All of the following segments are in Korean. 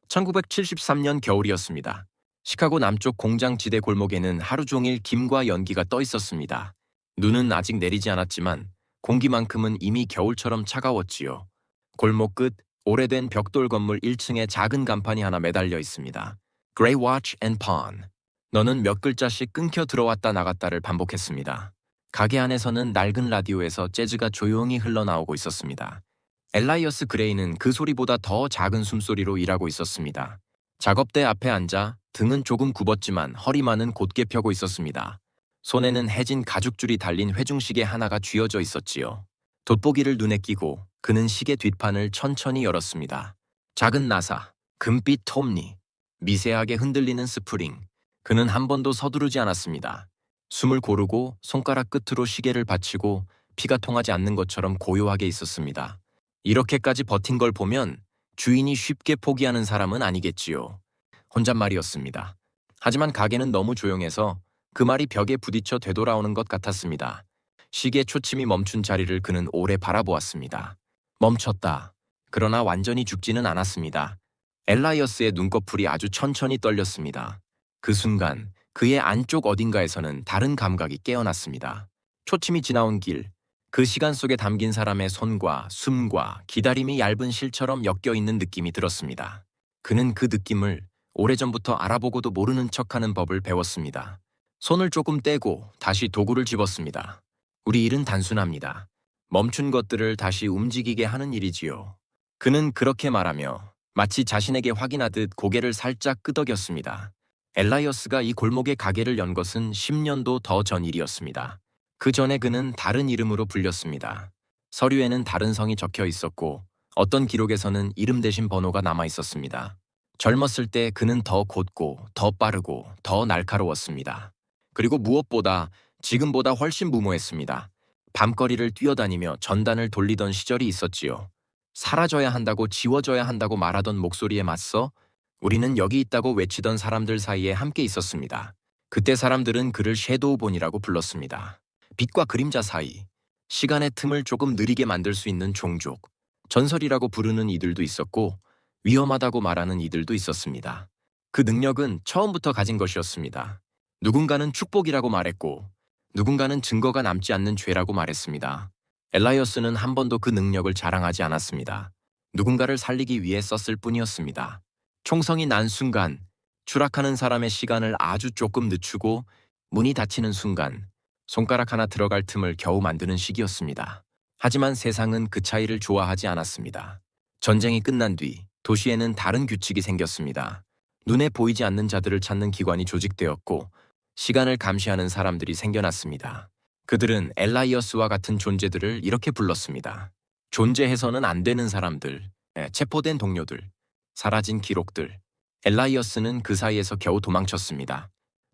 1973년 겨울이었습니다. 시카고 남쪽 공장지대 골목에는 하루 종일 김과 연기가 떠 있었습니다. 눈은 아직 내리지 않았지만 공기만큼은 이미 겨울처럼 차가웠지요. 골목 끝 오래된 벽돌 건물 1층에 작은 간판이 하나 매달려 있습니다. Gray Watch and Pawn. 너는 몇 글자씩 끊겨 들어왔다 나갔다를 반복했습니다. 가게 안에서는 낡은 라디오에서 재즈가 조용히 흘러나오고 있었습니다. 엘라이어스 그레이는 그 소리보다 더 작은 숨소리로 일하고 있었습니다. 작업대 앞에 앉아 등은 조금 굽었지만 허리만은 곧게 펴고 있었습니다. 손에는 해진 가죽줄이 달린 회중시계 하나가 쥐어져 있었지요. 돋보기를 눈에 끼고 그는 시계 뒷판을 천천히 열었습니다. 작은 나사, 금빛 톱니, 미세하게 흔들리는 스프링. 그는 한 번도 서두르지 않았습니다. 숨을 고르고 손가락 끝으로 시계를 받치고 피가 통하지 않는 것처럼 고요하게 있었습니다. 이렇게까지 버틴 걸 보면 주인이 쉽게 포기하는 사람은 아니겠지요. 혼잣말이었습니다. 하지만 가게는 너무 조용해서 그 말이 벽에 부딪혀 되돌아오는 것 같았습니다. 시계 초침이 멈춘 자리를 그는 오래 바라보았습니다. 멈췄다. 그러나 완전히 죽지는 않았습니다. 엘라이어스의 눈꺼풀이 아주 천천히 떨렸습니다. 그 순간 그의 안쪽 어딘가에서는 다른 감각이 깨어났습니다. 초침이 지나온 길, 그 시간 속에 담긴 사람의 손과 숨과 기다림이 얇은 실처럼 엮여있는 느낌이 들었습니다. 그는 그 느낌을 오래전부터 알아보고도 모르는 척하는 법을 배웠습니다. 손을 조금 떼고 다시 도구를 집었습니다. 우리 일은 단순합니다. 멈춘 것들을 다시 움직이게 하는 일이지요. 그는 그렇게 말하며 마치 자신에게 확인하듯 고개를 살짝 끄덕였습니다. 엘라이어스가 이 골목에 가게를 연 것은 10년도 더 전 일이었습니다. 그 전에 그는 다른 이름으로 불렸습니다. 서류에는 다른 성이 적혀 있었고 어떤 기록에서는 이름 대신 번호가 남아 있었습니다. 젊었을 때 그는 더 곧고 더 빠르고 더 날카로웠습니다. 그리고 무엇보다 지금보다 훨씬 무모했습니다. 밤거리를 뛰어다니며 전단을 돌리던 시절이 있었지요. 사라져야 한다고 지워져야 한다고 말하던 목소리에 맞서 우리는 여기 있다고 외치던 사람들 사이에 함께 있었습니다. 그때 사람들은 그를 섀도우본이라고 불렀습니다. 빛과 그림자 사이, 시간의 틈을 조금 느리게 만들 수 있는 종족, 전설이라고 부르는 이들도 있었고 위험하다고 말하는 이들도 있었습니다. 그 능력은 처음부터 가진 것이었습니다. 누군가는 축복이라고 말했고 누군가는 증거가 남지 않는 죄라고 말했습니다. 엘라이어스는 한 번도 그 능력을 자랑하지 않았습니다. 누군가를 살리기 위해 썼을 뿐이었습니다. 총성이 난 순간, 추락하는 사람의 시간을 아주 조금 늦추고 문이 닫히는 순간, 손가락 하나 들어갈 틈을 겨우 만드는 시기였습니다. 하지만 세상은 그 차이를 좋아하지 않았습니다. 전쟁이 끝난 뒤 도시에는 다른 규칙이 생겼습니다. 눈에 보이지 않는 자들을 찾는 기관이 조직되었고 시간을 감시하는 사람들이 생겨났습니다. 그들은 엘라이어스와 같은 존재들을 이렇게 불렀습니다. 존재해서는 안 되는 사람들, 체포된 동료들, 사라진 기록들. 엘라이어스는 그 사이에서 겨우 도망쳤습니다.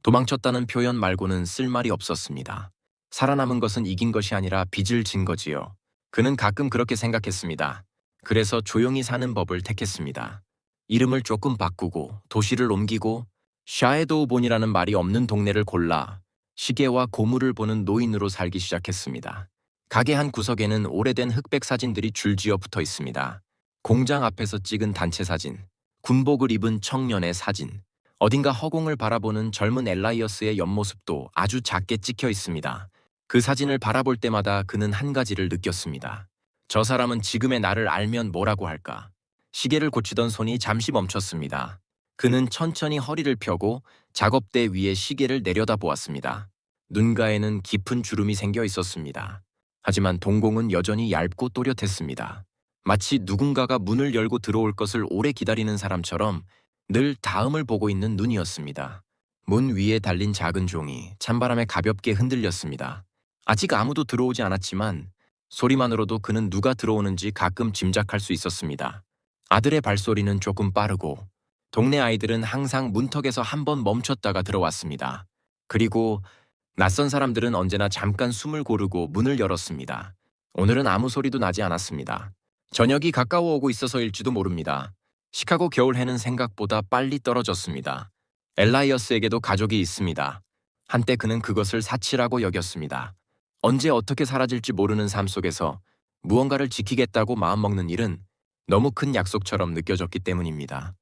도망쳤다는 표현 말고는 쓸말이 없었습니다. 살아남은 것은 이긴 것이 아니라 빚을 진 거지요. 그는 가끔 그렇게 생각했습니다. 그래서 조용히 사는 법을 택했습니다. 이름을 조금 바꾸고 도시를 옮기고 샤에도우본이라는 말이 없는 동네를 골라 시계와 고물을 보는 노인으로 살기 시작했습니다. 가게 한 구석에는 오래된 흑백 사진들이 줄지어 붙어 있습니다. 공장 앞에서 찍은 단체 사진, 군복을 입은 청년의 사진, 어딘가 허공을 바라보는 젊은 엘라이어스의 옆모습도 아주 작게 찍혀 있습니다. 그 사진을 바라볼 때마다 그는 한 가지를 느꼈습니다. 저 사람은 지금의 나를 알면 뭐라고 할까? 시계를 고치던 손이 잠시 멈췄습니다. 그는 천천히 허리를 펴고 작업대 위에 시계를 내려다보았습니다. 눈가에는 깊은 주름이 생겨 있었습니다. 하지만 동공은 여전히 얇고 또렷했습니다. 마치 누군가가 문을 열고 들어올 것을 오래 기다리는 사람처럼 늘 다음을 보고 있는 눈이었습니다. 문 위에 달린 작은 종이 찬바람에 가볍게 흔들렸습니다. 아직 아무도 들어오지 않았지만 소리만으로도 그는 누가 들어오는지 가끔 짐작할 수 있었습니다. 아들의 발소리는 조금 빠르고 동네 아이들은 항상 문턱에서 한번 멈췄다가 들어왔습니다. 그리고 낯선 사람들은 언제나 잠깐 숨을 고르고 문을 열었습니다. 오늘은 아무 소리도 나지 않았습니다. 저녁이 가까워 오고 있어서일지도 모릅니다. 시카고 겨울 해는 생각보다 빨리 떨어졌습니다. 엘라이어스에게도 가족이 있습니다. 한때 그는 그것을 사치라고 여겼습니다. 언제 어떻게 사라질지 모르는 삶 속에서 무언가를 지키겠다고 마음먹는 일은 너무 큰 약속처럼 느껴졌기 때문입니다.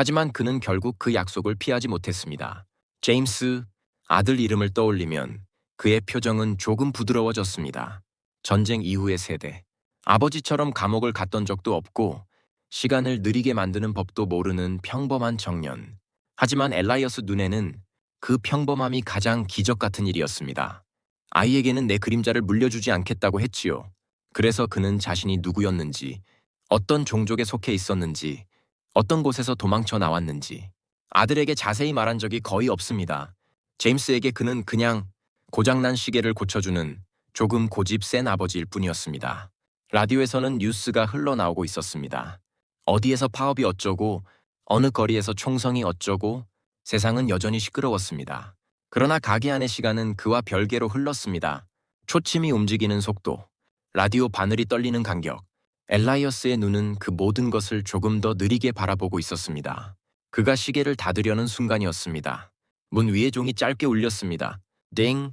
하지만 그는 결국 그 약속을 피하지 못했습니다. 제임스, 아들 이름을 떠올리면 그의 표정은 조금 부드러워졌습니다. 전쟁 이후의 세대. 아버지처럼 감옥을 갔던 적도 없고 시간을 느리게 만드는 법도 모르는 평범한 청년. 하지만 엘라이어스 눈에는 그 평범함이 가장 기적 같은 일이었습니다. 아이에게는 내 그림자를 물려주지 않겠다고 했지요. 그래서 그는 자신이 누구였는지, 어떤 종족에 속해 있었는지, 어떤 곳에서 도망쳐 나왔는지 아들에게 자세히 말한 적이 거의 없습니다. 제임스에게 그는 그냥 고장난 시계를 고쳐주는 조금 고집 센 아버지일 뿐이었습니다. 라디오에서는 뉴스가 흘러나오고 있었습니다. 어디에서 파업이 어쩌고, 어느 거리에서 총성이 어쩌고, 세상은 여전히 시끄러웠습니다. 그러나 가게 안의 시간은 그와 별개로 흘렀습니다. 초침이 움직이는 속도, 라디오 바늘이 떨리는 간격, 엘라이어스의 눈은 그 모든 것을 조금 더 느리게 바라보고 있었습니다. 그가 시계를 닫으려는 순간이었습니다. 문 위에 종이 짧게 울렸습니다. 띵!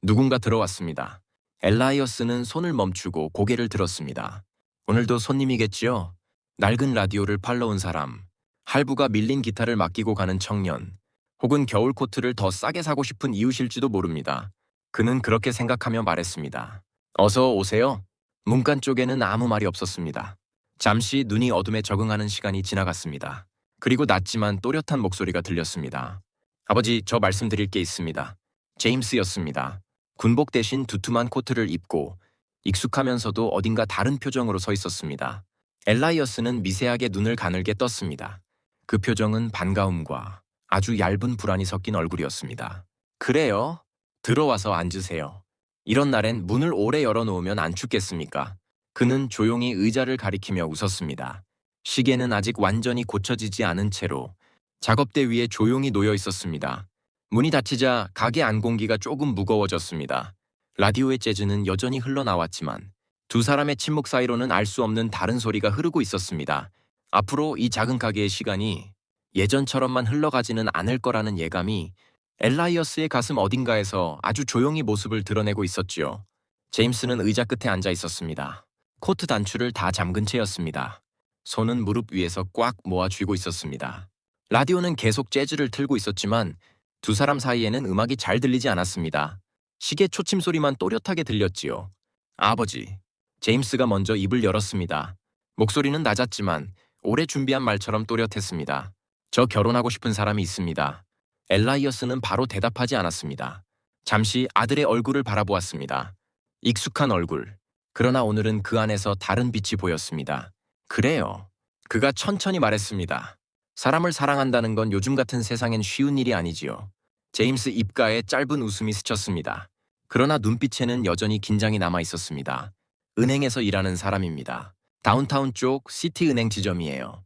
누군가 들어왔습니다. 엘라이어스는 손을 멈추고 고개를 들었습니다. 오늘도 손님이겠지요? 낡은 라디오를 팔러 온 사람, 할부가 밀린 기타를 맡기고 가는 청년, 혹은 겨울 코트를 더 싸게 사고 싶은 이웃일지도 모릅니다. 그는 그렇게 생각하며 말했습니다. 어서 오세요. 문간 쪽에는 아무 말이 없었습니다. 잠시 눈이 어둠에 적응하는 시간이 지나갔습니다. 그리고 낮지만 또렷한 목소리가 들렸습니다. 아버지, 저 말씀드릴 게 있습니다. 제임스였습니다. 군복 대신 두툼한 코트를 입고 익숙하면서도 어딘가 다른 표정으로 서 있었습니다. 엘라이어스는 미세하게 눈을 가늘게 떴습니다. 그 표정은 반가움과 아주 얇은 불안이 섞인 얼굴이었습니다. 그래요? 들어와서 앉으세요. 이런 날엔 문을 오래 열어놓으면 안 춥겠습니까? 그는 조용히 의자를 가리키며 웃었습니다. 시계는 아직 완전히 고쳐지지 않은 채로 작업대 위에 조용히 놓여 있었습니다. 문이 닫히자 가게 안 공기가 조금 무거워졌습니다. 라디오의 재즈는 여전히 흘러나왔지만 두 사람의 침묵 사이로는 알 수 없는 다른 소리가 흐르고 있었습니다. 앞으로 이 작은 가게의 시간이 예전처럼만 흘러가지는 않을 거라는 예감이 엘라이어스의 가슴 어딘가에서 아주 조용히 모습을 드러내고 있었지요. 제임스는 의자 끝에 앉아 있었습니다. 코트 단추를 다 잠근 채였습니다. 손은 무릎 위에서 꽉 모아 쥐고 있었습니다. 라디오는 계속 재즈를 틀고 있었지만 두 사람 사이에는 음악이 잘 들리지 않았습니다. 시계 초침 소리만 또렷하게 들렸지요. 아버지. 제임스가 먼저 입을 열었습니다. 목소리는 낮았지만 오래 준비한 말처럼 또렷했습니다. 저 결혼하고 싶은 사람이 있습니다. 엘라이어스는 바로 대답하지 않았습니다. 잠시 아들의 얼굴을 바라보았습니다. 익숙한 얼굴. 그러나 오늘은 그 안에서 다른 빛이 보였습니다. 그래요. 그가 천천히 말했습니다. 사람을 사랑한다는 건 요즘 같은 세상엔 쉬운 일이 아니지요. 제임스 입가에 짧은 웃음이 스쳤습니다. 그러나 눈빛에는 여전히 긴장이 남아 있었습니다. 은행에서 일하는 사람입니다. 다운타운 쪽 시티은행 지점이에요.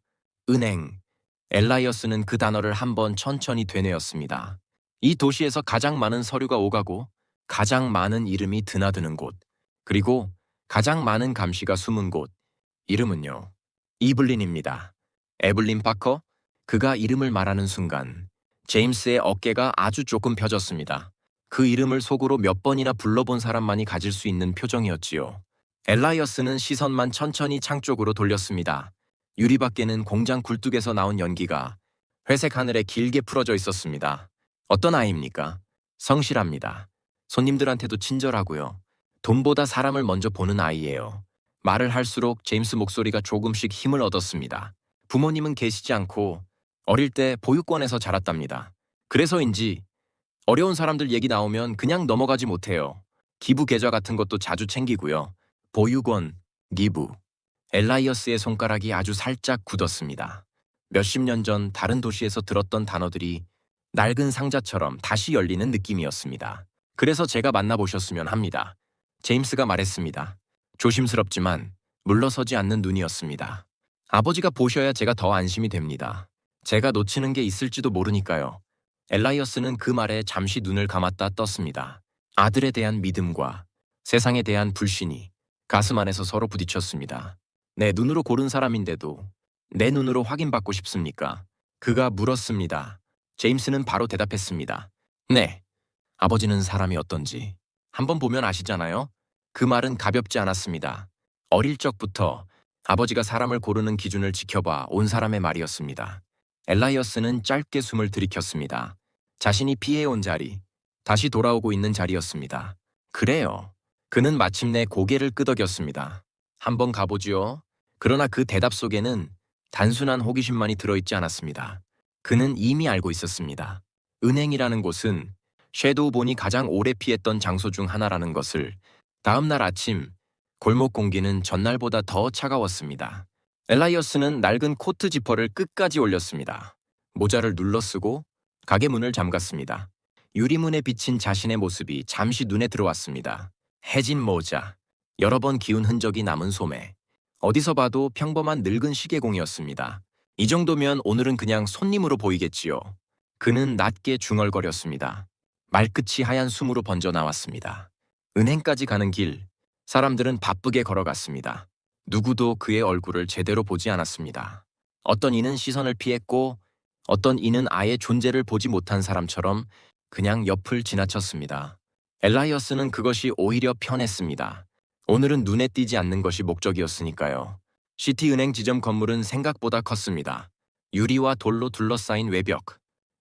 은행. 엘라이어스는 그 단어를 한번 천천히 되뇌었습니다. 이 도시에서 가장 많은 서류가 오가고 가장 많은 이름이 드나드는 곳, 그리고 가장 많은 감시가 숨은 곳. 이름은요. 이블린입니다. 에블린 파커? 그가 이름을 말하는 순간 제임스의 어깨가 아주 조금 펴졌습니다. 그 이름을 속으로 몇 번이나 불러본 사람만이 가질 수 있는 표정이었지요. 엘라이어스는 시선만 천천히 창 쪽으로 돌렸습니다. 유리 밖에는 공장 굴뚝에서 나온 연기가 회색 하늘에 길게 풀어져 있었습니다. 어떤 아이입니까? 성실합니다. 손님들한테도 친절하고요. 돈보다 사람을 먼저 보는 아이예요. 말을 할수록 제임스 목소리가 조금씩 힘을 얻었습니다. 부모님은 계시지 않고 어릴 때 보육원에서 자랐답니다. 그래서인지 어려운 사람들 얘기 나오면 그냥 넘어가지 못해요. 기부 계좌 같은 것도 자주 챙기고요. 보육원, 기부. 엘라이어스의 손가락이 아주 살짝 굳었습니다. 몇십 년 전 다른 도시에서 들었던 단어들이 낡은 상자처럼 다시 열리는 느낌이었습니다. 그래서 제가 만나보셨으면 합니다. 제임스가 말했습니다. 조심스럽지만 물러서지 않는 눈이었습니다. 아버지가 보셔야 제가 더 안심이 됩니다. 제가 놓치는 게 있을지도 모르니까요. 엘라이어스는 그 말에 잠시 눈을 감았다 떴습니다. 아들에 대한 믿음과 세상에 대한 불신이 가슴 안에서 서로 부딪혔습니다. 내 눈으로 고른 사람인데도 내 눈으로 확인받고 싶습니까? 그가 물었습니다. 제임스는 바로 대답했습니다. 네. 아버지는 사람이 어떤지 한번 보면 아시잖아요? 그 말은 가볍지 않았습니다. 어릴 적부터 아버지가 사람을 고르는 기준을 지켜봐 온 사람의 말이었습니다. 엘라이어스는 짧게 숨을 들이켰습니다. 자신이 피해온 자리, 다시 돌아오고 있는 자리였습니다. 그래요. 그는 마침내 고개를 끄덕였습니다. 한번 가보지요. 그러나 그 대답 속에는 단순한 호기심만이 들어있지 않았습니다. 그는 이미 알고 있었습니다. 은행이라는 곳은 섀도우 본이 가장 오래 피했던 장소 중 하나라는 것을. 다음 날 아침, 골목 공기는 전날보다 더 차가웠습니다. 엘라이어스는 낡은 코트 지퍼를 끝까지 올렸습니다. 모자를 눌러쓰고 가게 문을 잠갔습니다. 유리문에 비친 자신의 모습이 잠시 눈에 들어왔습니다. 해진 모자, 여러 번 기운 흔적이 남은 소매. 어디서 봐도 평범한 늙은 시계공이었습니다. 이 정도면 오늘은 그냥 손님으로 보이겠지요. 그는 낮게 중얼거렸습니다. 말끝이 하얀 숨으로 번져 나왔습니다. 은행까지 가는 길, 사람들은 바쁘게 걸어갔습니다. 누구도 그의 얼굴을 제대로 보지 않았습니다. 어떤 이는 시선을 피했고 어떤 이는 아예 존재를 보지 못한 사람처럼 그냥 옆을 지나쳤습니다. 엘라이어스는 그것이 오히려 편했습니다. 오늘은 눈에 띄지 않는 것이 목적이었으니까요. 시티은행 지점 건물은 생각보다 컸습니다. 유리와 돌로 둘러싸인 외벽.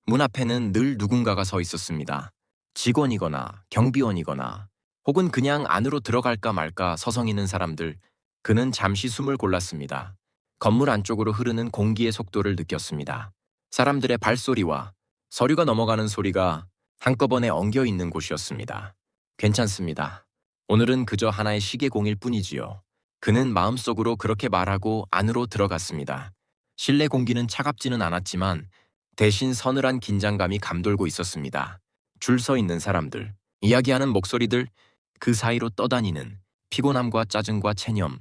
문 앞에는 늘 누군가가 서 있었습니다. 직원이거나 경비원이거나 혹은 그냥 안으로 들어갈까 말까 서성이는 사람들. 그는 잠시 숨을 골랐습니다. 건물 안쪽으로 흐르는 공기의 속도를 느꼈습니다. 사람들의 발소리와 서류가 넘어가는 소리가 한꺼번에 엉겨 있는 곳이었습니다. 괜찮습니다. 오늘은 그저 하나의 시계공일 뿐이지요. 그는 마음속으로 그렇게 말하고 안으로 들어갔습니다. 실내 공기는 차갑지는 않았지만 대신 서늘한 긴장감이 감돌고 있었습니다. 줄 서 있는 사람들, 이야기하는 목소리들, 그 사이로 떠다니는 피곤함과 짜증과 체념.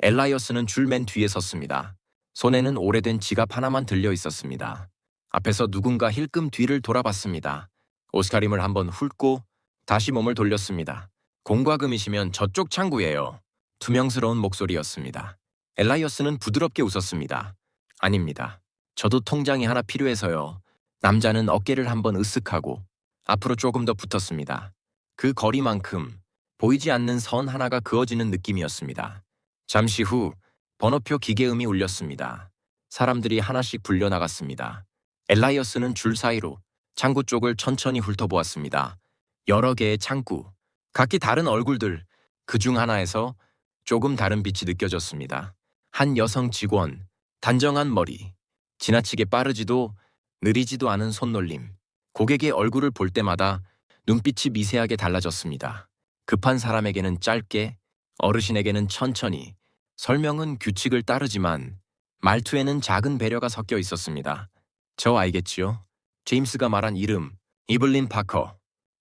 엘라이어스는 줄 맨 뒤에 섰습니다. 손에는 오래된 지갑 하나만 들려 있었습니다. 앞에서 누군가 힐끔 뒤를 돌아봤습니다. 옷가림을 한번 훑고 다시 몸을 돌렸습니다. 공과 금이시면 저쪽 창구예요. 투명스러운 목소리였습니다. 엘라이어스는 부드럽게 웃었습니다. 아닙니다. 저도 통장이 하나 필요해서요. 남자는 어깨를 한번 으쓱하고 앞으로 조금 더 붙었습니다. 그 거리만큼 보이지 않는 선 하나가 그어지는 느낌이었습니다. 잠시 후 번호표 기계음이 울렸습니다. 사람들이 하나씩 불려나갔습니다. 엘라이어스는 줄 사이로 창구 쪽을 천천히 훑어보았습니다. 여러 개의 창구, 각기 다른 얼굴들, 그중 하나에서 조금 다른 빛이 느껴졌습니다. 한 여성 직원, 단정한 머리, 지나치게 빠르지도 느리지도 않은 손놀림. 고객의 얼굴을 볼 때마다 눈빛이 미세하게 달라졌습니다. 급한 사람에게는 짧게, 어르신에게는 천천히. 설명은 규칙을 따르지만 말투에는 작은 배려가 섞여 있었습니다. 저 알겠지요? 제임스가 말한 이름, 이블린 파커.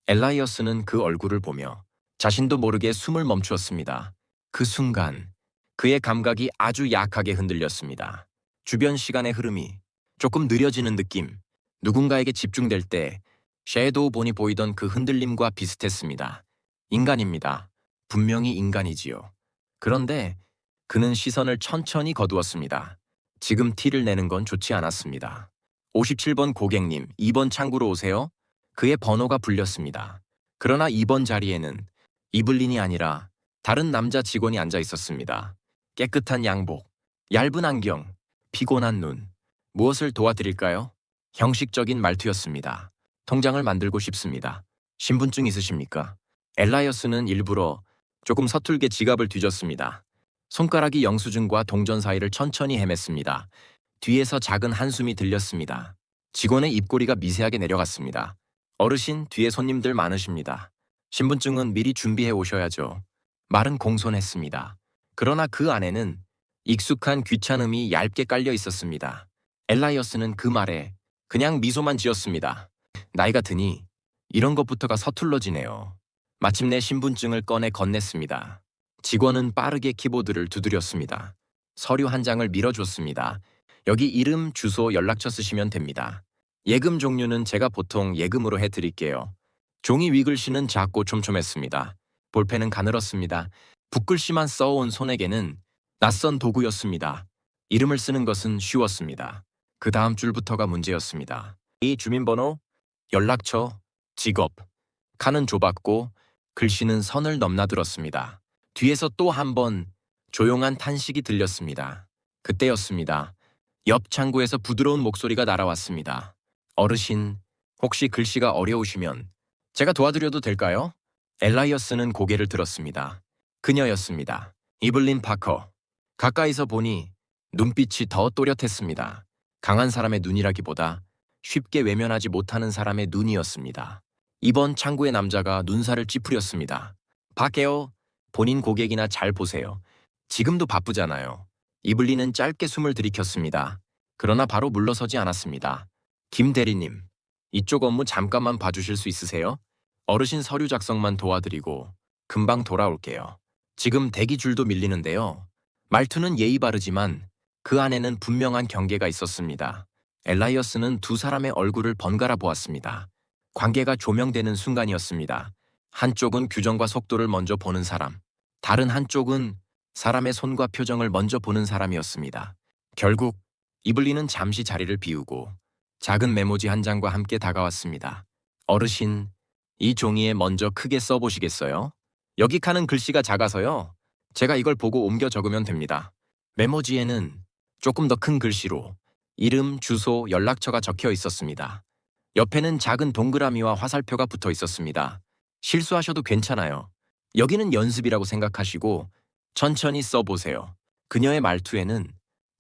엘라이어스는 그 얼굴을 보며 자신도 모르게 숨을 멈추었습니다. 그 순간 그의 감각이 아주 약하게 흔들렸습니다. 주변 시간의 흐름이 조금 느려지는 느낌. 누군가에게 집중될 때 섀도우 본이 보이던 그 흔들림과 비슷했습니다. 인간입니다. 분명히 인간이지요. 그런데 그는 시선을 천천히 거두었습니다. 지금 티를 내는 건 좋지 않았습니다. 57번 고객님, 2번 창구로 오세요. 그의 번호가 불렸습니다. 그러나 2번 자리에는 이블린이 아니라 다른 남자 직원이 앉아 있었습니다. 깨끗한 양복, 얇은 안경, 피곤한 눈. 무엇을 도와드릴까요? 형식적인 말투였습니다. 통장을 만들고 싶습니다. 신분증 있으십니까? 엘라이어스는 일부러 조금 서툴게 지갑을 뒤졌습니다. 손가락이 영수증과 동전 사이를 천천히 헤맸습니다. 뒤에서 작은 한숨이 들렸습니다. 직원의 입꼬리가 미세하게 내려갔습니다. 어르신, 뒤에 손님들 많으십니다. 신분증은 미리 준비해 오셔야죠. 말은 공손했습니다. 그러나 그 안에는 익숙한 귀찮음이 얇게 깔려 있었습니다. 엘라이어스는 그 말에 그냥 미소만 지었습니다. 나이가 드니 이런 것부터가 서툴러지네요. 마침내 신분증을 꺼내 건넸습니다. 직원은 빠르게 키보드를 두드렸습니다. 서류 한 장을 밀어줬습니다. 여기 이름, 주소, 연락처 쓰시면 됩니다. 예금 종류는 제가 보통 예금으로 해드릴게요. 종이 위글씨는 작고 촘촘했습니다. 볼펜은 가늘었습니다. 붓글씨만 써온 손에게는 낯선 도구였습니다. 이름을 쓰는 것은 쉬웠습니다. 그 다음 줄부터가 문제였습니다. 이 주민번호, 연락처, 직업. 칸은 좁았고 글씨는 선을 넘나들었습니다. 뒤에서 또 한 번 조용한 탄식이 들렸습니다. 그때였습니다. 옆 창구에서 부드러운 목소리가 날아왔습니다. 어르신, 혹시 글씨가 어려우시면 제가 도와드려도 될까요? 엘라이어스는 고개를 들었습니다. 그녀였습니다. 이블린 파커. 가까이서 보니 눈빛이 더 또렷했습니다. 강한 사람의 눈이라기보다 쉽게 외면하지 못하는 사람의 눈이었습니다. 이번 창구의 남자가 눈살을 찌푸렸습니다. 밖에요. 본인 고객이나 잘 보세요. 지금도 바쁘잖아요. 이블린은 짧게 숨을 들이켰습니다. 그러나 바로 물러서지 않았습니다. 김 대리님, 이쪽 업무 잠깐만 봐주실 수 있으세요? 어르신 서류 작성만 도와드리고 금방 돌아올게요. 지금 대기줄도 밀리는데요. 말투는 예의 바르지만 그 안에는 분명한 경계가 있었습니다. 엘라이어스는 두 사람의 얼굴을 번갈아 보았습니다. 관계가 조명되는 순간이었습니다. 한쪽은 규정과 속도를 먼저 보는 사람, 다른 한쪽은 사람의 손과 표정을 먼저 보는 사람이었습니다. 결국 이블린은 잠시 자리를 비우고 작은 메모지 한 장과 함께 다가왔습니다. 어르신, 이 종이에 먼저 크게 써보시겠어요? 여기 칸은 글씨가 작아서요. 제가 이걸 보고 옮겨 적으면 됩니다. 메모지에는 조금 더 큰 글씨로 이름, 주소, 연락처가 적혀 있었습니다. 옆에는 작은 동그라미와 화살표가 붙어 있었습니다. 실수하셔도 괜찮아요. 여기는 연습이라고 생각하시고 천천히 써보세요. 그녀의 말투에는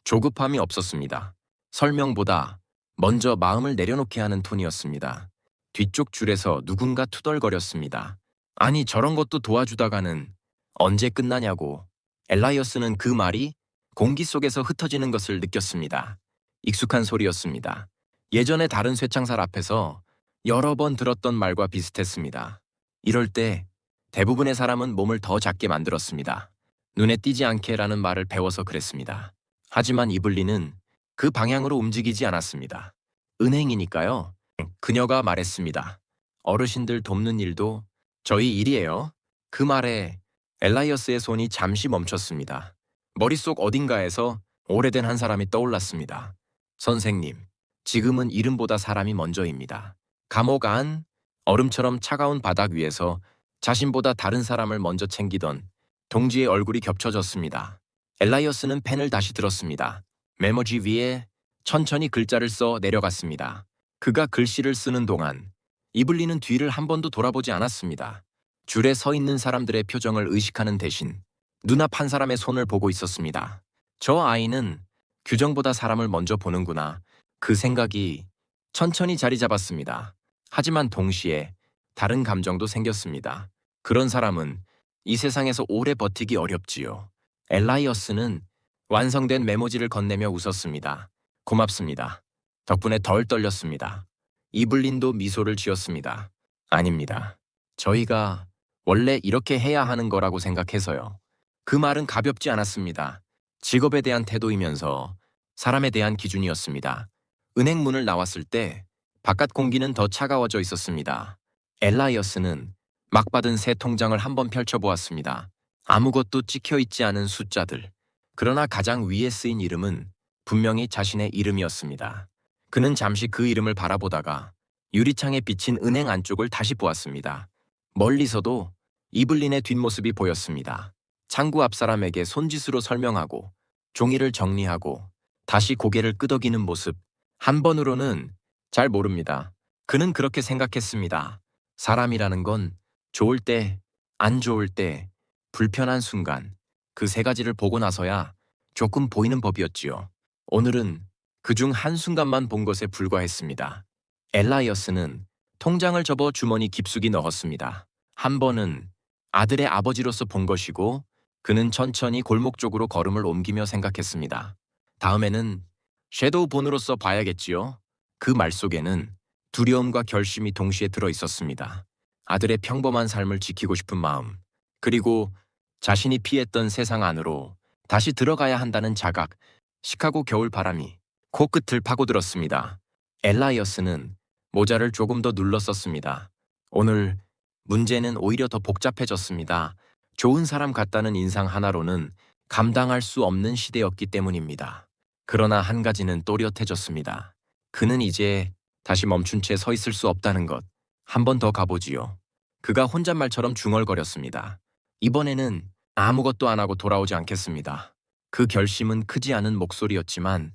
조급함이 없었습니다. 설명보다 먼저 마음을 내려놓게 하는 톤이었습니다. 뒤쪽 줄에서 누군가 투덜거렸습니다. 아니, 저런 것도 도와주다가는 언제 끝나냐고. 엘라이어스는 그 말이 공기 속에서 흩어지는 것을 느꼈습니다. 익숙한 소리였습니다. 예전에 다른 쇠창살 앞에서 여러 번 들었던 말과 비슷했습니다. 이럴 때 대부분의 사람은 몸을 더 작게 만들었습니다. 눈에 띄지 않게라는 말을 배워서 그랬습니다. 하지만 이블린은 그 방향으로 움직이지 않았습니다. 은행이니까요. 그녀가 말했습니다. 어르신들 돕는 일도 저희 일이에요. 그 말에 엘라이어스의 손이 잠시 멈췄습니다. 머릿속 어딘가에서 오래된 한 사람이 떠올랐습니다. 선생님, 지금은 이름보다 사람이 먼저입니다. 감옥 안 얼음처럼 차가운 바닥 위에서 자신보다 다른 사람을 먼저 챙기던 동지의 얼굴이 겹쳐졌습니다. 엘라이어스는 펜을 다시 들었습니다. 메모지 위에 천천히 글자를 써 내려갔습니다. 그가 글씨를 쓰는 동안 이블린은 뒤를 한 번도 돌아보지 않았습니다. 줄에 서 있는 사람들의 표정을 의식하는 대신 눈앞 한 사람의 손을 보고 있었습니다. 저 아이는 규정보다 사람을 먼저 보는구나. 그 생각이 천천히 자리 잡았습니다. 하지만 동시에 다른 감정도 생겼습니다. 그런 사람은 이 세상에서 오래 버티기 어렵지요. 엘라이어스는 완성된 메모지를 건네며 웃었습니다. 고맙습니다. 덕분에 덜 떨렸습니다. 이블린도 미소를 지었습니다. 아닙니다. 저희가 원래 이렇게 해야 하는 거라고 생각해서요. 그 말은 가볍지 않았습니다. 직업에 대한 태도이면서 사람에 대한 기준이었습니다. 은행 문을 나왔을 때 바깥 공기는 더 차가워져 있었습니다. 엘라이어스는 막 받은 새 통장을 한번 펼쳐보았습니다. 아무것도 찍혀있지 않은 숫자들. 그러나 가장 위에 쓰인 이름은 분명히 자신의 이름이었습니다. 그는 잠시 그 이름을 바라보다가 유리창에 비친 은행 안쪽을 다시 보았습니다. 멀리서도 이블린의 뒷모습이 보였습니다. 창구 앞 사람에게 손짓으로 설명하고 종이를 정리하고 다시 고개를 끄덕이는 모습. 한 번으로는 잘 모릅니다. 그는 그렇게 생각했습니다. 사람이라는 건 좋을 때, 안 좋을 때, 불편한 순간, 그 세 가지를 보고 나서야 조금 보이는 법이었지요. 오늘은 그중 한순간만 본 것에 불과했습니다. 엘라이어스는 통장을 접어 주머니 깊숙이 넣었습니다. 한 번은 아들의 아버지로서 본 것이고 그는 천천히 골목 쪽으로 걸음을 옮기며 생각했습니다. 다음에는 섀도우 본으로서 봐야겠지요. 그 말 속에는 두려움과 결심이 동시에 들어 있었습니다. 아들의 평범한 삶을 지키고 싶은 마음, 그리고 자신이 피했던 세상 안으로 다시 들어가야 한다는 자각. 시카고 겨울 바람이 코끝을 파고들었습니다. 엘라이어스는 모자를 조금 더 눌러 썼습니다. 오늘 문제는 오히려 더 복잡해졌습니다. 좋은 사람 같다는 인상 하나로는 감당할 수 없는 시대였기 때문입니다. 그러나 한 가지는 또렷해졌습니다. 그는 이제 다시 멈춘 채 서 있을 수 없다는 것. 한 번 더 가보지요. 그가 혼잣말처럼 중얼거렸습니다. 이번에는 아무것도 안 하고 돌아오지 않겠습니다. 그 결심은 크지 않은 목소리였지만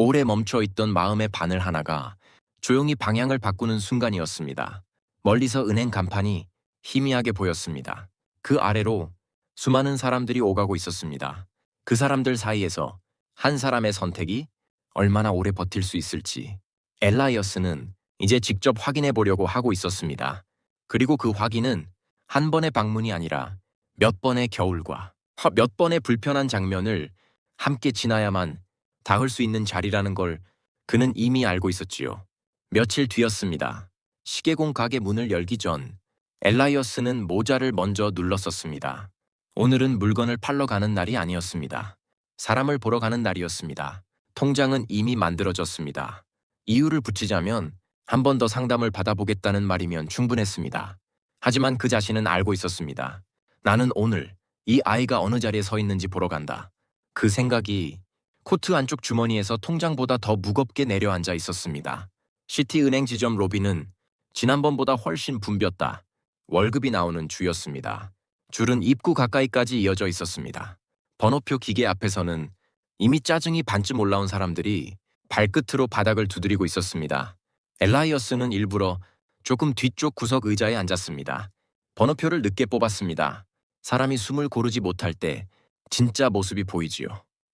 오래 멈춰있던 마음의 바늘 하나가 조용히 방향을 바꾸는 순간이었습니다. 멀리서 은행 간판이 희미하게 보였습니다. 그 아래로 수많은 사람들이 오가고 있었습니다. 그 사람들 사이에서 한 사람의 선택이 얼마나 오래 버틸 수 있을지 엘라이어스는 이제 직접 확인해 보려고 하고 있었습니다. 그리고 그 확인은 한 번의 방문이 아니라 몇 번의 겨울과 몇 번의 불편한 장면을 함께 지나야만 닿을 수 있는 자리라는 걸 그는 이미 알고 있었지요. 며칠 뒤였습니다. 시계공 가게 문을 열기 전 엘라이어스는 모자를 먼저 눌렀었습니다. 오늘은 물건을 팔러 가는 날이 아니었습니다. 사람을 보러 가는 날이었습니다. 통장은 이미 만들어졌습니다. 이유를 붙이자면 한 번 더 상담을 받아보겠다는 말이면 충분했습니다. 하지만 그 자신은 알고 있었습니다. 나는 오늘 이 아이가 어느 자리에 서 있는지 보러 간다. 그 생각이 코트 안쪽 주머니에서 통장보다 더 무겁게 내려앉아 있었습니다. 시티은행 지점 로비는 지난번보다 훨씬 붐볐다. 월급이 나오는 주였습니다. 줄은 입구 가까이까지 이어져 있었습니다. 번호표 기계 앞에서는 이미 짜증이 반쯤 올라온 사람들이 발끝으로 바닥을 두드리고 있었습니다. 엘라이어스는 일부러 조금 뒤쪽 구석 의자에 앉았습니다. 번호표를 늦게 뽑았습니다. 사람이 숨을 고르지 못할 때 진짜 모습이 보이지요.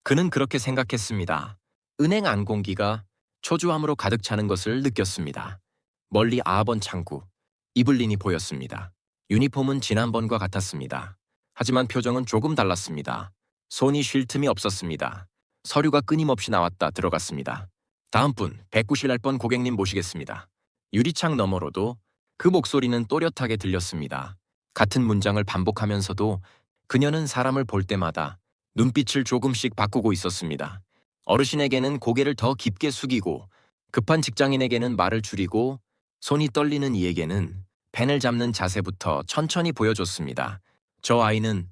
그는 그렇게 생각했습니다. 은행 안공기가 초조함으로 가득 차는 것을 느꼈습니다. 멀리 아번 창구, 이블린이 보였습니다. 유니폼은 지난번과 같았습니다. 하지만 표정은 조금 달랐습니다. 손이 쉴 틈이 없었습니다. 서류가 끊임없이 나왔다 들어갔습니다. 다음 분, 191번 고객님 모시겠습니다. 유리창 너머로도 그 목소리는 또렷하게 들렸습니다. 같은 문장을 반복하면서도 그녀는 사람을 볼 때마다 눈빛을 조금씩 바꾸고 있었습니다. 어르신에게는 고개를 더 깊게 숙이고 급한 직장인에게는 말을 줄이고 손이 떨리는 이에게는 펜을 잡는 자세부터 천천히 보여줬습니다. 저 아이는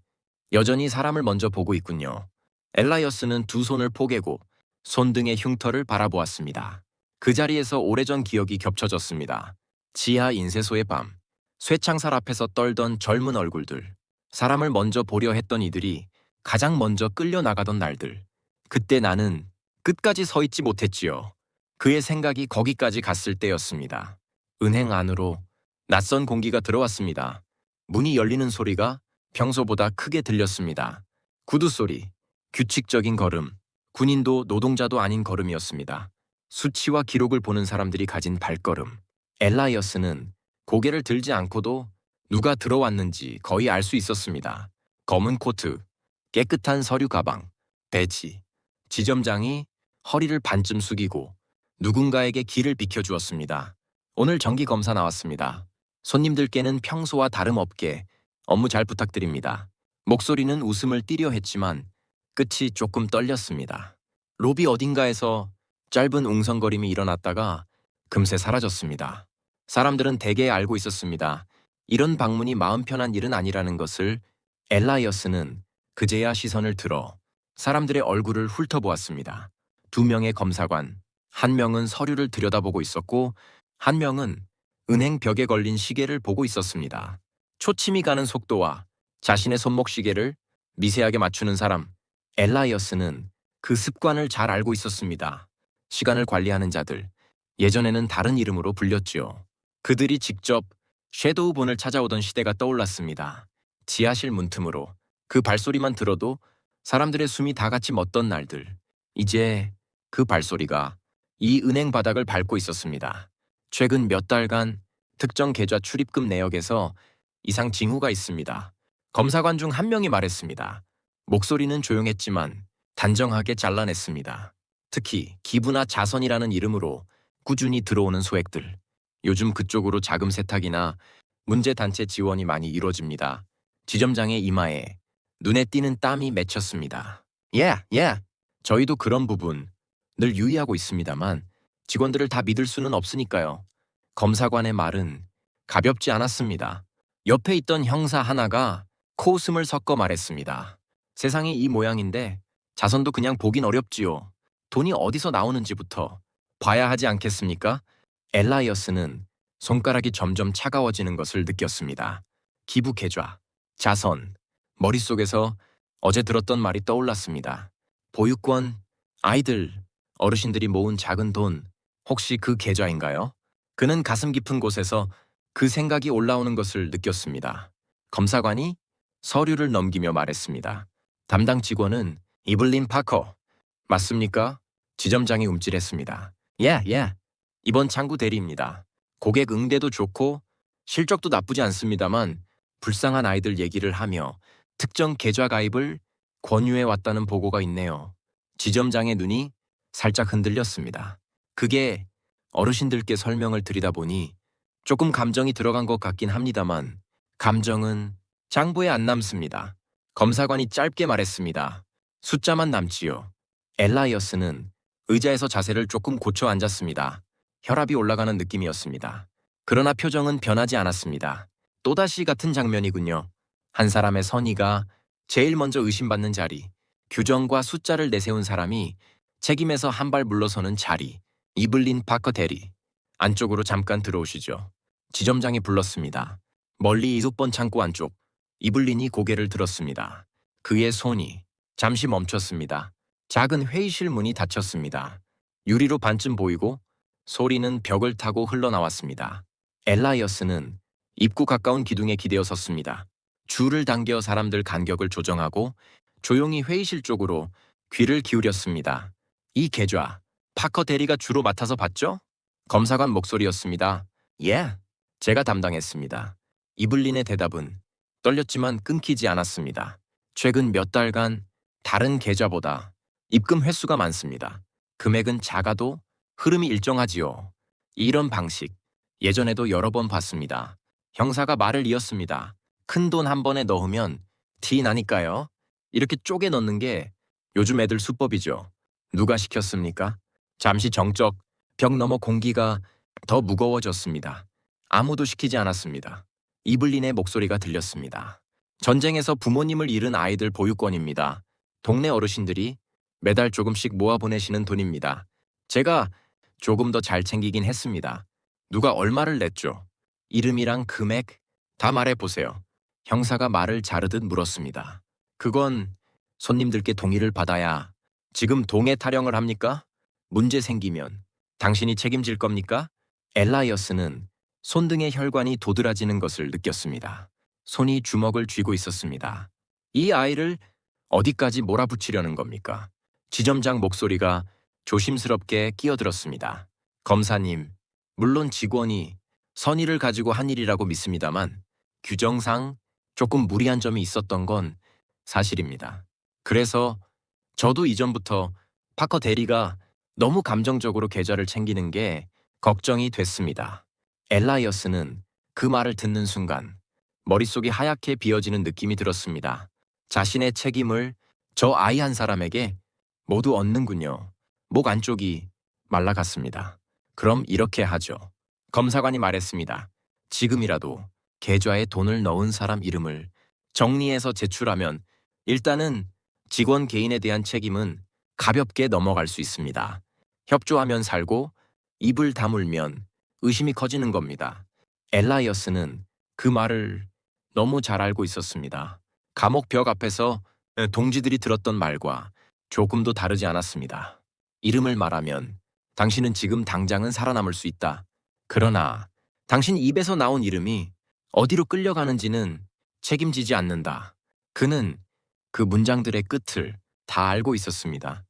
여전히 사람을 먼저 보고 있군요. 엘라이어스는 두 손을 포개고 손등의 흉터를 바라보았습니다. 그 자리에서 오래전 기억이 겹쳐졌습니다. 지하 인쇄소의 밤, 쇠창살 앞에서 떨던 젊은 얼굴들, 사람을 먼저 보려 했던 이들이 가장 먼저 끌려나가던 날들. 그때 나는 끝까지 서 있지 못했지요. 그의 생각이 거기까지 갔을 때였습니다. 은행 안으로 낯선 공기가 들어왔습니다. 문이 열리는 소리가 평소보다 크게 들렸습니다. 구두 소리, 규칙적인 걸음, 군인도 노동자도 아닌 걸음이었습니다. 수치와 기록을 보는 사람들이 가진 발걸음. 엘라이어스는 고개를 들지 않고도 누가 들어왔는지 거의 알 수 있었습니다. 검은 코트, 깨끗한 서류 가방, 배지. 지점장이 허리를 반쯤 숙이고 누군가에게 길을 비켜주었습니다. 오늘 정기 검사 나왔습니다. 손님들께는 평소와 다름없게 업무 잘 부탁드립니다. 목소리는 웃음을 띠려 했지만 끝이 조금 떨렸습니다. 로비 어딘가에서 짧은 웅성거림이 일어났다가 금세 사라졌습니다. 사람들은 대개 알고 있었습니다. 이런 방문이 마음 편한 일은 아니라는 것을. 엘라이어스는 그제야 시선을 들어 사람들의 얼굴을 훑어보았습니다. 두 명의 검사관, 한 명은 서류를 들여다보고 있었고 한 명은 은행 벽에 걸린 시계를 보고 있었습니다. 초침이 가는 속도와 자신의 손목 시계를 미세하게 맞추는 사람. 엘라이어스는 그 습관을 잘 알고 있었습니다. 시간을 관리하는 자들, 예전에는 다른 이름으로 불렸지요. 그들이 직접 섀도우본을 찾아오던 시대가 떠올랐습니다. 지하실 문틈으로 그 발소리만 들어도 사람들의 숨이 다 같이 멎던 날들. 이제 그 발소리가 이 은행 바닥을 밟고 있었습니다. 최근 몇 달간 특정 계좌 출입금 내역에서 이상 징후가 있습니다. 검사관 중 한 명이 말했습니다. 목소리는 조용했지만 단정하게 잘라냈습니다. 특히 기부나 자선이라는 이름으로 꾸준히 들어오는 소액들. 요즘 그쪽으로 자금 세탁이나 문제단체 지원이 많이 이루어집니다. 지점장의 이마에 눈에 띄는 땀이 맺혔습니다. 저희도 그런 부분 늘 유의하고 있습니다만 직원들을 다 믿을 수는 없으니까요. 검사관의 말은 가볍지 않았습니다. 옆에 있던 형사 하나가 코웃음을 섞어 말했습니다. 세상이 이 모양인데 자선도 그냥 보긴 어렵지요. 돈이 어디서 나오는지부터 봐야 하지 않겠습니까? 엘라이어스는 손가락이 점점 차가워지는 것을 느꼈습니다. 기부 계좌, 자선, 머릿속에서 어제 들었던 말이 떠올랐습니다. 보육권, 아이들, 어르신들이 모은 작은 돈, 혹시 그 계좌인가요? 그는 가슴 깊은 곳에서 그 생각이 올라오는 것을 느꼈습니다. 검사관이 서류를 넘기며 말했습니다. 담당 직원은 이블린 파커. 맞습니까? 지점장이 움찔했습니다. 예, 예. 이번 창구 대리입니다. 고객 응대도 좋고 실적도 나쁘지 않습니다만 불쌍한 아이들 얘기를 하며 특정 계좌 가입을 권유해 왔다는 보고가 있네요. 지점장의 눈이 살짝 흔들렸습니다. 그게 어르신들께 설명을 드리다 보니 조금 감정이 들어간 것 같긴 합니다만 감정은 장부에 안 남습니다. 검사관이 짧게 말했습니다. 숫자만 남지요. 엘라이어스는 의자에서 자세를 조금 고쳐 앉았습니다. 혈압이 올라가는 느낌이었습니다. 그러나 표정은 변하지 않았습니다. 또다시 같은 장면이군요. 한 사람의 선의가 제일 먼저 의심받는 자리, 규정과 숫자를 내세운 사람이 책임에서 한 발 물러서는 자리, 이블린 파커 대리. 안쪽으로 잠깐 들어오시죠. 지점장이 불렀습니다. 멀리 7번 창고 안쪽, 이블린이 고개를 들었습니다. 그의 손이 잠시 멈췄습니다. 작은 회의실 문이 닫혔습니다. 유리로 반쯤 보이고 소리는 벽을 타고 흘러나왔습니다. 엘라이어스는 입구 가까운 기둥에 기대어 섰습니다. 줄을 당겨 사람들 간격을 조정하고 조용히 회의실 쪽으로 귀를 기울였습니다. 이 계좌, 파커 대리가 주로 맡아서 봤죠? 검사관 목소리였습니다. 예, 제가 담당했습니다. 이블린의 대답은 떨렸지만 끊기지 않았습니다. 최근 몇 달간 다른 계좌보다 입금 횟수가 많습니다. 금액은 작아도 흐름이 일정하지요. 이런 방식, 예전에도 여러 번 봤습니다. 형사가 말을 이었습니다. 큰 돈 한 번에 넣으면 티 나니까요. 이렇게 쪼개 넣는 게 요즘 애들 수법이죠. 누가 시켰습니까? 잠시 정적, 벽 너머 공기가 더 무거워졌습니다. 아무도 시키지 않았습니다. 이블린의 목소리가 들렸습니다. 전쟁에서 부모님을 잃은 아이들 보육권입니다. 동네 어르신들이 매달 조금씩 모아보내시는 돈입니다. 제가 조금 더 잘 챙기긴 했습니다. 누가 얼마를 냈죠? 이름이랑 금액 다 말해보세요. 형사가 말을 자르듯 물었습니다. 그건 손님들께 동의를 받아야. 지금 동해 타령을 합니까? 문제 생기면 당신이 책임질 겁니까? 엘라이어스는 손등의 혈관이 도드라지는 것을 느꼈습니다. 손이 주먹을 쥐고 있었습니다. 이 아이를 어디까지 몰아붙이려는 겁니까? 지점장 목소리가 조심스럽게 끼어들었습니다. 검사님, 물론 직원이 선의를 가지고 한 일이라고 믿습니다만 규정상 조금 무리한 점이 있었던 건 사실입니다. 그래서 저도 이전부터 파커 대리가 너무 감정적으로 계좌를 챙기는 게 걱정이 됐습니다. 엘라이어스는 그 말을 듣는 순간 머릿속이 하얗게 비어지는 느낌이 들었습니다. 자신의 책임을 저 아이 한 사람에게 모두 얹는군요. 목 안쪽이 말라갔습니다. 그럼 이렇게 하죠. 검사관이 말했습니다. 지금이라도 계좌에 돈을 넣은 사람 이름을 정리해서 제출하면 일단은 직원 개인에 대한 책임은 가볍게 넘어갈 수 있습니다. 협조하면 살고 입을 다물면 의심이 커지는 겁니다. 엘라이어스는 그 말을 너무 잘 알고 있었습니다. 감옥 벽 앞에서 동지들이 들었던 말과 조금도 다르지 않았습니다. 이름을 말하면 당신은 지금 당장은 살아남을 수 있다. 그러나 당신 입에서 나온 이름이 어디로 끌려가는지는 책임지지 않는다. 그는 그 문장들의 끝을 다 알고 있었습니다.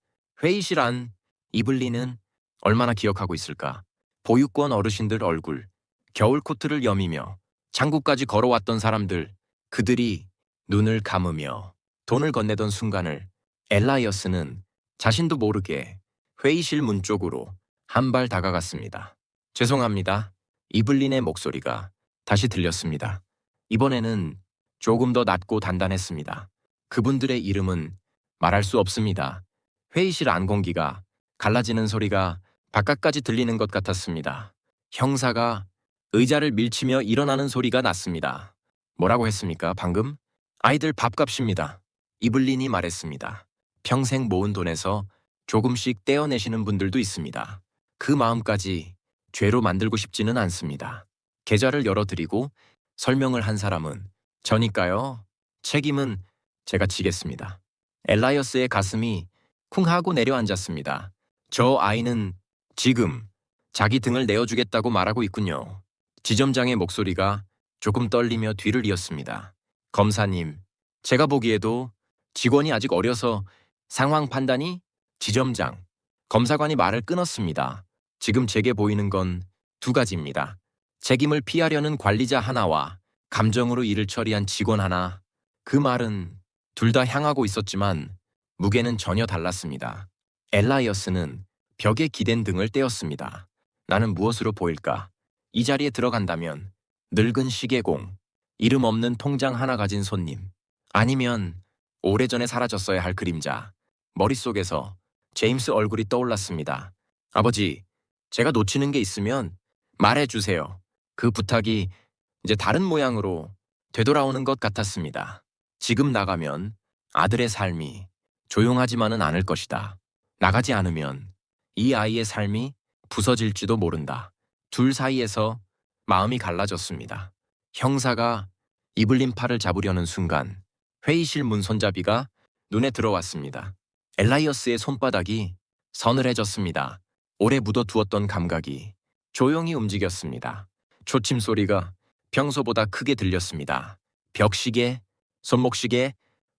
회의실 안 이블린은 얼마나 기억하고 있을까? 보육권 어르신들 얼굴, 겨울 코트를 여미며 창구까지 걸어왔던 사람들, 그들이 눈을 감으며 돈을 건네던 순간을 엘라이어스는 자신도 모르게 회의실 문 쪽으로 한 발 다가갔습니다. 죄송합니다. 이블린의 목소리가 다시 들렸습니다. 이번에는 조금 더 낮고 단단했습니다. 그분들의 이름은 말할 수 없습니다. 회의실 안 공기가 갈라지는 소리가 바깥까지 들리는 것 같았습니다. 형사가 의자를 밀치며 일어나는 소리가 났습니다. 뭐라고 했습니까, 방금? 아이들 밥값입니다. 이블린이 말했습니다. 평생 모은 돈에서 조금씩 떼어내시는 분들도 있습니다. 그 마음까지 죄로 만들고 싶지는 않습니다. 계좌를 열어드리고 설명을 한 사람은 저니까요. 책임은 제가 지겠습니다. 엘라이어스의 가슴이 쿵 하고 내려앉았습니다. 저 아이는 지금 자기 등을 내어주겠다고 말하고 있군요. 지점장의 목소리가 조금 떨리며 뒤를 이었습니다. 검사님, 제가 보기에도 직원이 아직 어려서 상황 판단이 지점장, 검사관이 말을 끊었습니다. 지금 제게 보이는 건 두 가지입니다. 책임을 피하려는 관리자 하나와 감정으로 일을 처리한 직원 하나. 그 말은 둘 다 향하고 있었지만 무게는 전혀 달랐습니다. 엘라이어스는 벽에 기댄 등을 떼었습니다. 나는 무엇으로 보일까? 이 자리에 들어간다면 늙은 시계공, 이름 없는 통장 하나 가진 손님, 아니면 오래전에 사라졌어야 할 그림자. 머릿속에서 제임스 얼굴이 떠올랐습니다. 아버지, 제가 놓치는 게 있으면 말해주세요. 그 부탁이 이제 다른 모양으로 되돌아오는 것 같았습니다. 지금 나가면 아들의 삶이 조용하지만은 않을 것이다. 나가지 않으면 이 아이의 삶이 부서질지도 모른다. 둘 사이에서 마음이 갈라졌습니다. 형사가 이블린 팔을 잡으려는 순간 회의실 문 손잡이가 눈에 들어왔습니다. 엘라이어스의 손바닥이 서늘해졌습니다. 오래 묻어두었던 감각이 조용히 움직였습니다. 초침 소리가 평소보다 크게 들렸습니다. 벽시계, 손목시계,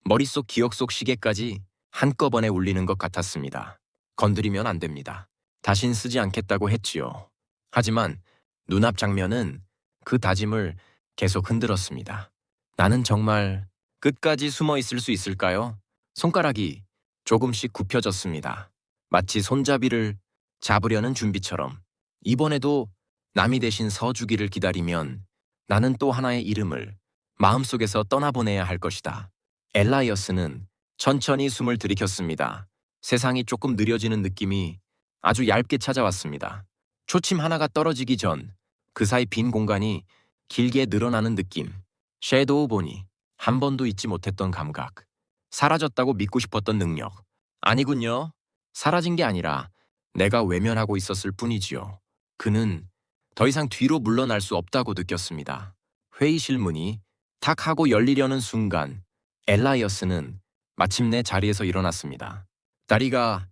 머릿속 기억 속 시계까지 한꺼번에 울리는 것 같았습니다. 건드리면 안 됩니다. 다신 쓰지 않겠다고 했지요. 하지만 눈앞 장면은 그 다짐을 계속 흔들었습니다. 나는 정말 끝까지 숨어 있을 수 있을까요? 손가락이 조금씩 굽혀졌습니다. 마치 손잡이를 잡으려는 준비처럼. 이번에도 남이 대신 서주기를 기다리면 나는 또 하나의 이름을 마음속에서 떠나보내야 할 것이다. 엘라이어스는 천천히 숨을 들이켰습니다. 세상이 조금 느려지는 느낌이 아주 얇게 찾아왔습니다. 초침 하나가 떨어지기 전 그 사이 빈 공간이 길게 늘어나는 느낌. 섀도우 보니 한 번도 잊지 못했던 감각. 사라졌다고 믿고 싶었던 능력. 아니군요. 사라진 게 아니라 내가 외면하고 있었을 뿐이지요. 그는 더 이상 뒤로 물러날 수 없다고 느꼈습니다. 회의실 문이 탁 하고 열리려는 순간 엘라이어스는 마침내 자리에서 일어났습니다. 다리가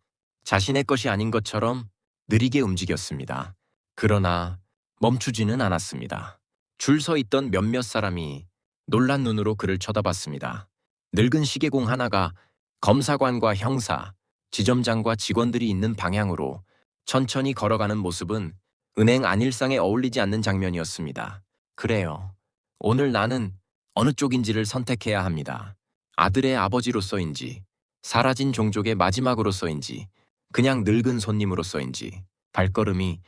자신의 것이 아닌 것처럼 느리게 움직였습니다. 그러나 멈추지는 않았습니다. 줄 서 있던 몇몇 사람이 놀란 눈으로 그를 쳐다봤습니다. 늙은 시계공 하나가 검사관과 형사, 지점장과 직원들이 있는 방향으로 천천히 걸어가는 모습은 은행 안일상에 어울리지 않는 장면이었습니다. 그래요. 오늘 나는 어느 쪽인지를 선택해야 합니다. 아들의 아버지로서인지, 사라진 종족의 마지막으로서인지, 그냥 늙은 손님으로서인지. 발걸음이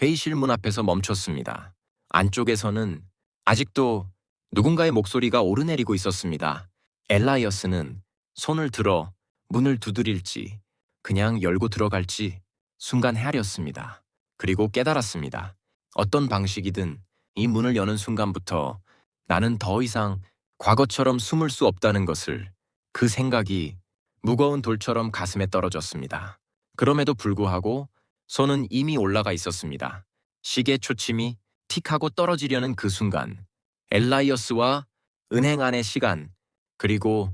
회의실 문 앞에서 멈췄습니다. 안쪽에서는 아직도 누군가의 목소리가 오르내리고 있었습니다. 엘라이어스는 손을 들어 문을 두드릴지 그냥 열고 들어갈지 순간 헤아렸습니다. 그리고 깨달았습니다. 어떤 방식이든 이 문을 여는 순간부터 나는 더 이상 과거처럼 숨을 수 없다는 것을. 그 생각이 무거운 돌처럼 가슴에 떨어졌습니다. 그럼에도 불구하고 손은 이미 올라가 있었습니다. 시계 초침이 틱하고 떨어지려는 그 순간 엘라이어스와 은행 안의 시간 그리고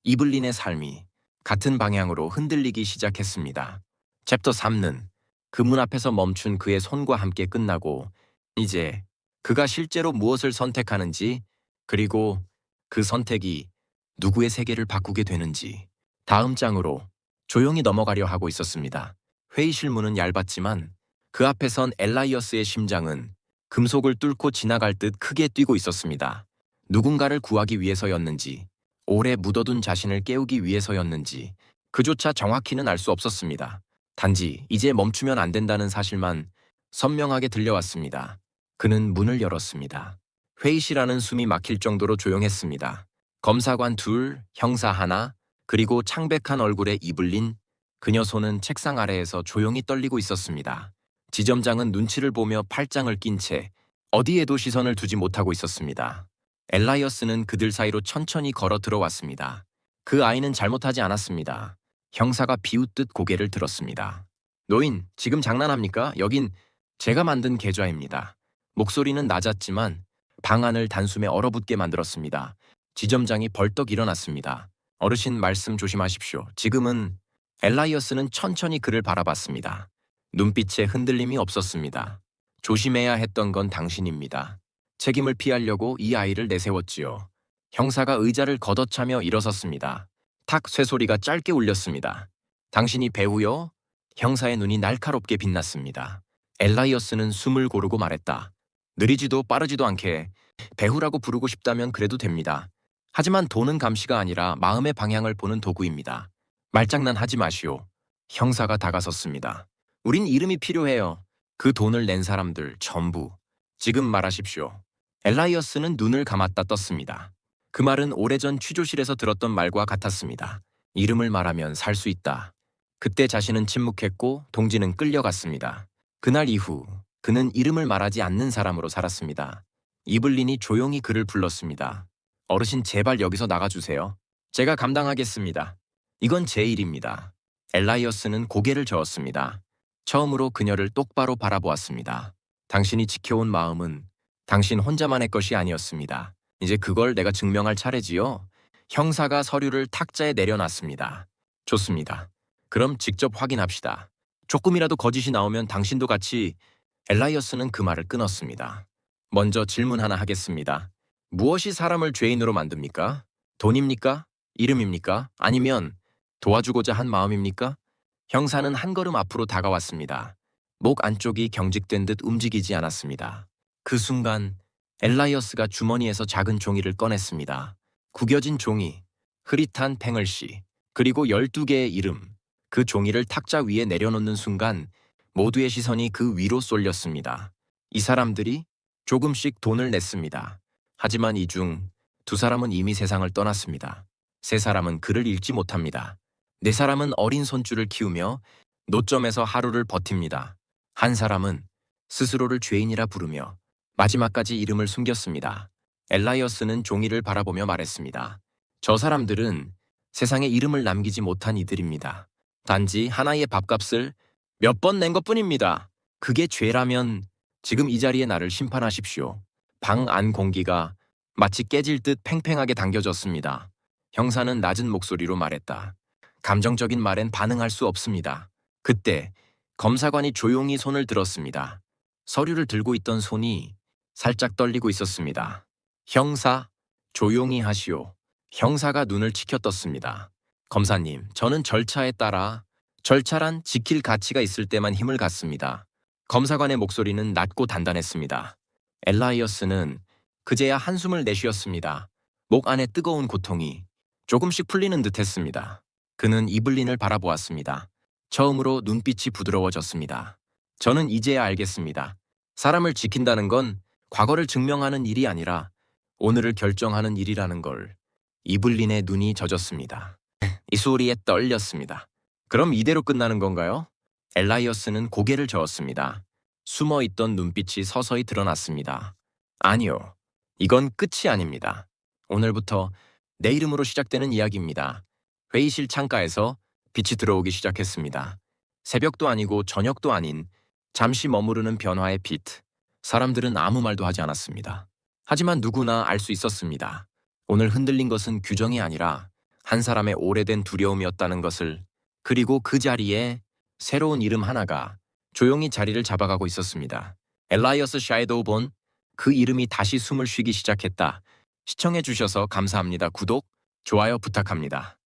이블린의 삶이 같은 방향으로 흔들리기 시작했습니다. 챕터 3는 그 문 앞에서 멈춘 그의 손과 함께 끝나고 이제 그가 실제로 무엇을 선택하는지 그리고 그 선택이 누구의 세계를 바꾸게 되는지 다음 장으로 조용히 넘어가려 하고 있었습니다. 회의실 문은 얇았지만 그 앞에 선 엘라이어스의 심장은 금속을 뚫고 지나갈 듯 크게 뛰고 있었습니다. 누군가를 구하기 위해서였는지 오래 묻어둔 자신을 깨우기 위해서였는지 그조차 정확히는 알 수 없었습니다. 단지 이제 멈추면 안 된다는 사실만 선명하게 들려왔습니다. 그는 문을 열었습니다. 회의실 안은 숨이 막힐 정도로 조용했습니다. 검사관 둘, 형사 하나, 그리고 창백한 얼굴의 이블린, 그녀 손은 책상 아래에서 조용히 떨리고 있었습니다. 지점장은 눈치를 보며 팔짱을 낀 채 어디에도 시선을 두지 못하고 있었습니다. 엘라이어스는 그들 사이로 천천히 걸어 들어왔습니다. 그 아이는 잘못하지 않았습니다. 형사가 비웃듯 고개를 들었습니다. 노인, 지금 장난합니까? 여긴 제가 만든 계좌입니다. 목소리는 낮았지만 방 안을 단숨에 얼어붙게 만들었습니다. 지점장이 벌떡 일어났습니다. 어르신 말씀 조심하십시오. 지금은 엘라이어스는 천천히 그를 바라봤습니다. 눈빛에 흔들림이 없었습니다. 조심해야 했던 건 당신입니다. 책임을 피하려고 이 아이를 내세웠지요. 형사가 의자를 걷어차며 일어섰습니다. 탁 쇠소리가 짧게 울렸습니다. 당신이 배우요? 형사의 눈이 날카롭게 빛났습니다. 엘라이어스는 숨을 고르고 말했다. 느리지도 빠르지도 않게 배우라고 부르고 싶다면 그래도 됩니다. 하지만 돈은 감시가 아니라 마음의 방향을 보는 도구입니다. 말장난 하지 마시오. 형사가 다가섰습니다. 우린 이름이 필요해요. 그 돈을 낸 사람들 전부. 지금 말하십시오. 엘라이어스는 눈을 감았다 떴습니다. 그 말은 오래전 취조실에서 들었던 말과 같았습니다. 이름을 말하면 살 수 있다. 그때 자신은 침묵했고 동지는 끌려갔습니다. 그날 이후 그는 이름을 말하지 않는 사람으로 살았습니다. 이블린이 조용히 그를 불렀습니다. 어르신 제발 여기서 나가주세요. 제가 감당하겠습니다. 이건 제 일입니다. 엘라이어스는 고개를 저었습니다. 처음으로 그녀를 똑바로 바라보았습니다. 당신이 지켜온 마음은 당신 혼자만의 것이 아니었습니다. 이제 그걸 내가 증명할 차례지요. 형사가 서류를 탁자에 내려놨습니다. 좋습니다. 그럼 직접 확인합시다. 조금이라도 거짓이 나오면 당신도 같이. 엘라이어스는 그 말을 끊었습니다. 먼저 질문 하나 하겠습니다. 무엇이 사람을 죄인으로 만듭니까? 돈입니까? 이름입니까? 아니면 도와주고자 한 마음입니까? 형사는 한 걸음 앞으로 다가왔습니다. 목 안쪽이 경직된 듯 움직이지 않았습니다. 그 순간 엘라이어스가 주머니에서 작은 종이를 꺼냈습니다. 구겨진 종이, 흐릿한 팽을씨, 그리고 12개의 이름. 그 종이를 탁자 위에 내려놓는 순간 모두의 시선이 그 위로 쏠렸습니다. 이 사람들이 조금씩 돈을 냈습니다. 하지만 이 중 두 사람은 이미 세상을 떠났습니다. 세 사람은 글을 읽지 못합니다. 네 사람은 어린 손주를 키우며 노점에서 하루를 버팁니다. 한 사람은 스스로를 죄인이라 부르며 마지막까지 이름을 숨겼습니다. 엘라이어스는 종이를 바라보며 말했습니다. 저 사람들은 세상에 이름을 남기지 못한 이들입니다. 단지 하나의 밥값을 몇 번 낸 것뿐입니다. 그게 죄라면 지금 이 자리에 나를 심판하십시오. 방 안 공기가 마치 깨질 듯 팽팽하게 당겨졌습니다. 형사는 낮은 목소리로 말했다. 감정적인 말엔 반응할 수 없습니다. 그때 검사관이 조용히 손을 들었습니다. 서류를 들고 있던 손이 살짝 떨리고 있었습니다. 형사, 조용히 하시오. 형사가 눈을 치켜떴습니다. 검사님, 저는 절차에 따라 절차란 지킬 가치가 있을 때만 힘을 갖습니다. 검사관의 목소리는 낮고 단단했습니다. 엘라이어스는 그제야 한숨을 내쉬었습니다. 목 안에 뜨거운 고통이 조금씩 풀리는 듯했습니다. 그는 이블린을 바라보았습니다. 처음으로 눈빛이 부드러워졌습니다. 저는 이제야 알겠습니다. 사람을 지킨다는 건 과거를 증명하는 일이 아니라 오늘을 결정하는 일이라는 걸. 이블린의 눈이 젖었습니다. 이 소리에 떨렸습니다. 그럼 이대로 끝나는 건가요? 엘라이어스는 고개를 저었습니다. 숨어있던 눈빛이 서서히 드러났습니다. 아니요. 이건 끝이 아닙니다. 오늘부터 내 이름으로 시작되는 이야기입니다. 회의실 창가에서 빛이 들어오기 시작했습니다. 새벽도 아니고 저녁도 아닌 잠시 머무르는 변화의 빛. 사람들은 아무 말도 하지 않았습니다. 하지만 누구나 알 수 있었습니다. 오늘 흔들린 것은 규정이 아니라 한 사람의 오래된 두려움이었다는 것을. 그리고 그 자리에 새로운 이름 하나가 조용히 자리를 잡아가고 있었습니다. 엘라이어스 샤이도우 본. 그 이름이 다시 숨을 쉬기 시작했다. 시청해주셔서 감사합니다. 구독, 좋아요 부탁합니다.